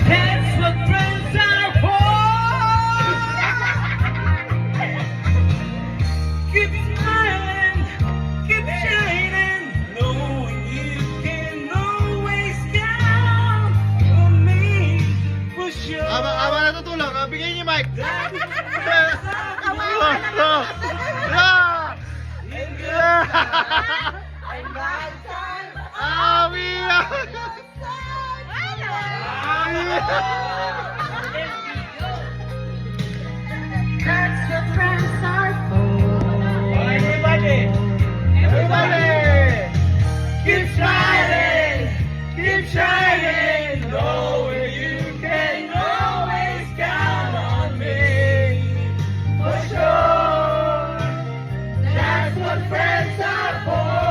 That's what friends are for. Keep smiling, keep shining, knowing you can always count on me for sure. Ama natutulog. Bigyan niyo mic. That's what friends are for. Everybody, keep smiling, keep shining, knowing you can always count on me for sure. That's what friends are for.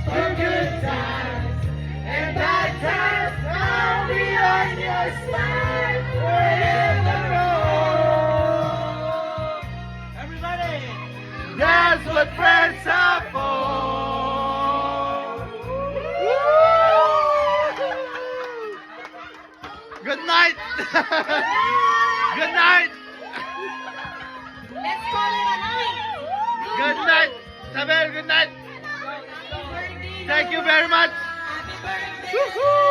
For good times and bad times, I'll be on your side forever. Everybody. That's what friends are for. Good night. Good night. Let's call it a night. Good night. Sabel, good night. Thank you very much. Happy birthday. Woohoo!